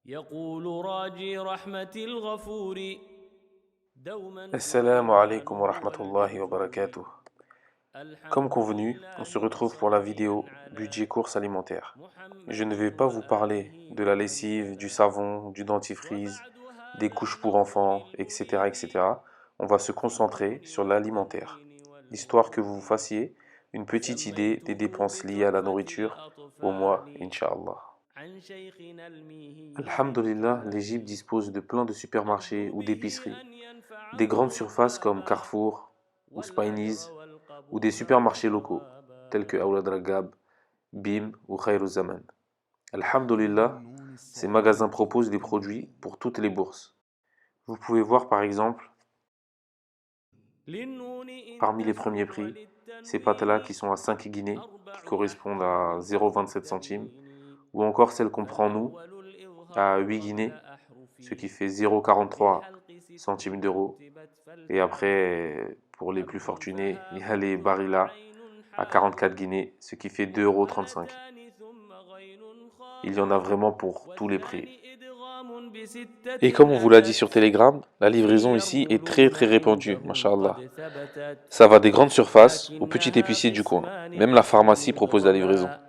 يقول راجي رحمة الغفور دوما Assalamu alaikum wa rahmatullahi wa barakatuh. Comme الحمد convenu, on لله se retrouve pour la وصلاة vidéo على budget course alimentaire. Je ne محمد vais pas vous parler وآله de la ومن lessive, du والاه savon, du dentifrice, وبعد des هذا couches pour المنهج enfants, etc., المريد etc. On va se في concentrer الدين sur l'alimentaire, والتدين histoire que والهدى vous vous fassiez une petite idée des سميته dépenses liées à la بتحفة nourriture au mois, الأطفال Inch'Allah. عن شيخنا الميهي Alhamdulillah, l'Égypte للكمال dispose de plein de supermarchés أرجو ou به d'épiceries, أن ينفع des grandes surfaces comme طلابا Carrefour ou والأجر Spinneys, ou des والقبول supermarchés locaux, tels que والثوابا Aoulad Ragab, Bim ou Khairou Zaman. أحكام Alhamdulillah, النون ces magasins الساكنة proposent des produits والتنوين pour toutes les bourses. Vous pouvez voir par exemple, للنون إن parmi les تسكن premiers prix, ces pâtes-là qui وللتنوين sont à 5 guinées, qui أربع correspondent à أحكام 0,27 centimes, وستين ou encore celles qu'on prend nous فالأول à الإظهار 8 قبل guinées, أحرف ce qui fait 0,43 بالحلق ست centimes d'euros. رتبت Et فلتعرفي après, pour les plus همز fortunés, il y فهاء a les ثم Barilla عين à 44 حاء guinées, ce qui fait 2,35 €. والمهملتان ثم غين Il y en a خاء vraiment pour tous les prix. والثاني إدغام Et بستة comme on vous l'a dit sur أتت Telegram, la livraison ici est très ليرذلون très répandue, عندهم mashallah. قد ثبتت Ça va des grandes surfaces au petit لكنها épicier du coin. قسمان Même la قسم pharmacie propose la livraison. يضربا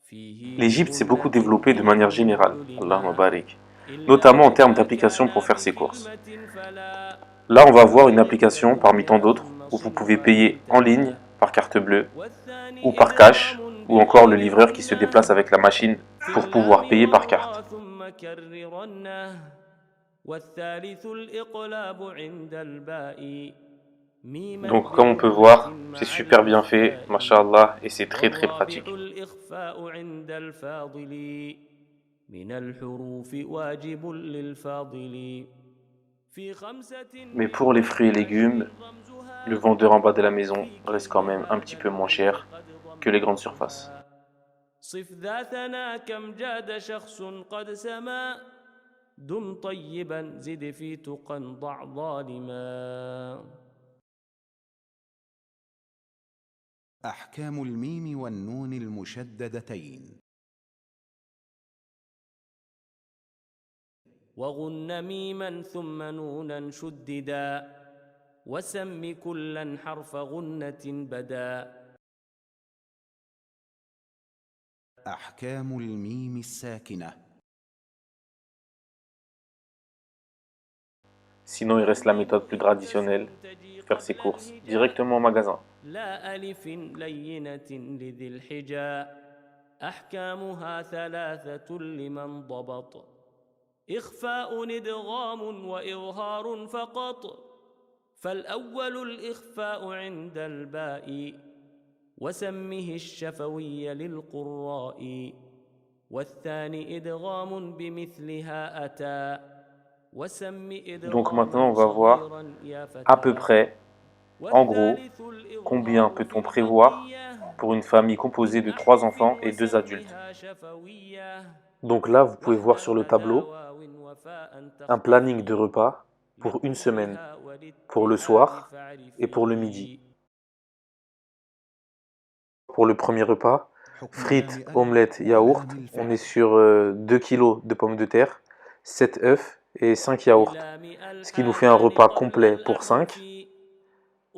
فيه L'Égypte s'est beaucoup لغنة développée de manière إنهم générale, Allahumma علما barik, إلا notamment en termes إذا d'applications pour كان faire ses courses. بكلمة فلا Là, on va voir une فالأول application parmi tant التثنية d'autres ثم où vous صل pouvez payer en ligne وانتبه par carte bleue ou والثاني par cash إدغام ou encore le بغير livreur qui se غنة déplace avec la machine في pour pouvoir اللام payer par carte. والراء ثم كررنه والثالث الإقلاب عند الباء ميما Donc comme on peut بغنة voir, c'est مع super bien fait, الإخفاء mashallah, et c'est très très والرابع pratique. الإخفاء عند الفاضل من الحروف واجب للفاضل في خمسة Mais من pour les fruits et légumes, عشر le رمزها vendeur en bas de la maison في reste quand même un كلها petit peu moins تنوين cher قد que les grandes surfaces. ضمنتها صف ذاتنا كم جاد شخص قد سما دم طيبا زد في تقى ضع ظالما أحكام الميم والنون المشددتين وغن ميما ثم نونا شددا وسم كلا حرف غنة بدا أحكام الميم الساكنة Sinon, il reste la méthode plus traditionnelle, faire ses courses directement au magasin. لا ألف لينة لذي الحجا أحكامها ثلاثة لمن ضبط إخفاء إدغام وإظهار فقط فالأول الإخفاء عند الباء وسمه الشفوي للقراء والثاني إدغام بمثلها أتى وسم Donc maintenant, on إدغاما va voir صغيرا يا à peu فتى près, en gros, والثالث combien الإظهار في peut-on prévoir البقية pour une famille composée من de 3 أحرف enfants et 2 adultes. وسمها شفوية Donc là, vous pouvez voir sur le واحذر tableau أداة واو وفاء un planning de تختفي repas pour une semaine, لكفرها pour le والاتحاد soir et pour le midi. فاعرفيه Pour le premier repas, حكمان frites, أل omelettes, yaourt, ولام on est الفعل sur 2 kg de pommes de terre, 7 œufs et 5 yaourts. بلام Ce qui nous fait un الحاذان repas قبل complet pour الأحرف 5,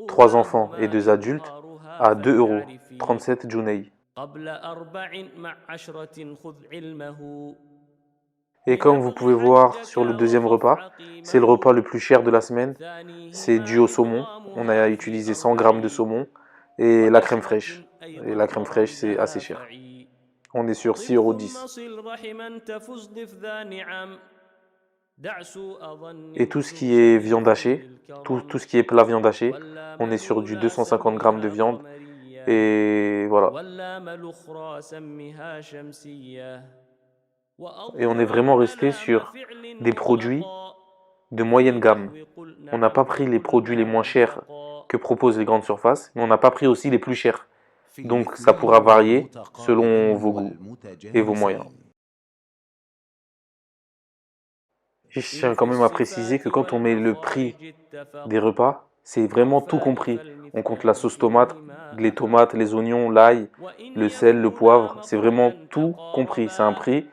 3 enfants et أولاهما 2 adultes إظهارها à 2 euros, فلتعرفي 37 junei. قبل أربع مع عشرة خذ علمه Et comme vous بنبض pouvez voir حجك sur le deuxième وخف repas, c'est le repas عقيمه le plus cher de la semaine. C'est dû ثانيهما au saumon. On a إدغامها في utilisé 100 أربع grammes de saumon et la crème وعشرة fraîche. Et أيضا la crème fraîche, c'est assez ورمزها cher. فعي On est sur طف 6,10 euros. ثم صل رحما تفز ضف ذا نعم دع سوء ظن Et tout ce زر qui est شيخ viande hachée, للكرم tout ce qui est plat viande hachée, واللام on est sur du الأولى 250 grammes de سمها viande. قمرية Et voilà. واللام الأخرى سمها شمسية Et on est vraiment وأظهرن resté لام sur فعل des produits مطلقا de في moyenne gamme. نحو قل On n'a نعم pas pris les produits les وقلنا moins chers أنفقا que proposent les grandes surfaces, mais on n'a pas pris aussi les plus chers. في Donc ça الاثنين pourra varier selon والمتقاربين vos goûts et vos moyens. والمتجانسين Je إن tiens في quand même à préciser الصفات que quand on met le prix والمخارج اتفق des repas, c'est vraiment tout عرفان compris. On compte la فالمثلان sauce tomate, فيهما les أحق tomates, les oignons, l'ail, وإن le sel, le يكونا poivre. C'est vraiment مخرجا tout compris. C'est un تقاربا prix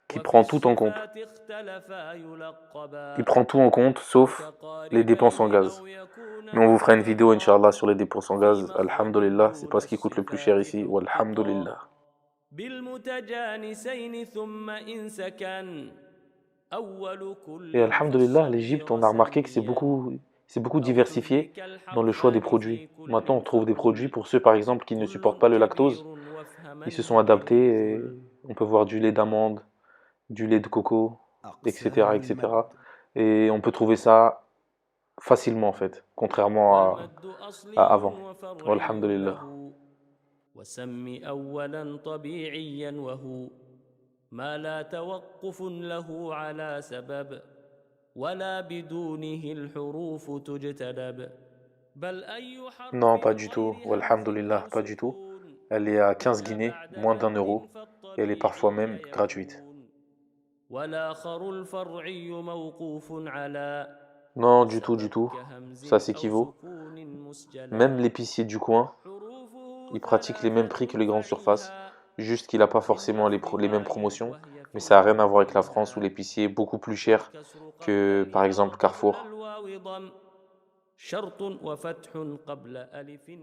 qui وفي prend tout en compte. الصفات Il prend tout en compte, sauf les dépenses en gaz. Mais on vous fera une vidéo, Inch'Allah, sur les dépenses en gaz. Alhamdulillah, c'est pas ce qui coûte le plus cher ici. Walhamdulillah. Et Alhamdulillah, l'Égypte, on a remarqué que c'est beaucoup diversifié dans le choix des produits. Maintenant, on trouve des produits pour ceux, par exemple, qui ne supportent pas le lactose. Ils se sont adaptés et on peut voir du lait d'amande, du lait de coco, etc., etc. Et on peut trouver ça facilement, en fait, contrairement à avant. Alhamdulillah. وسم أولا طبيعيا وهو ما لا توقف له على سبب ولا بدونه الحروف تجتلب بل أي حرف Non, pas du tout. Alhamdulillah, pas du tout. Elle est à 15 guinées, moins d'1 euro. Et elle est parfois même gratuite. والآخر الفرعي موقوف على Non, du tout, du tout. Ça s'équivaut. Même l'épicier du coin, il pratique les mêmes prix que les grandes surfaces. Juste qu'il n'a pas forcément les mêmes promotions. Mais ça n'a rien à voir avec la France où l'épicier est beaucoup plus cher que, par exemple, Carrefour.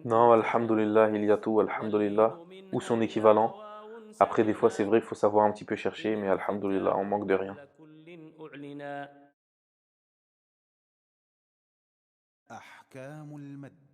Non, alhamdulillah, il y a tout, alhamdulillah. Ou son équivalent. Après, des fois, c'est vrai qu'il faut savoir un petit peu chercher, mais alhamdulillah, on manque de rien. أحكام المد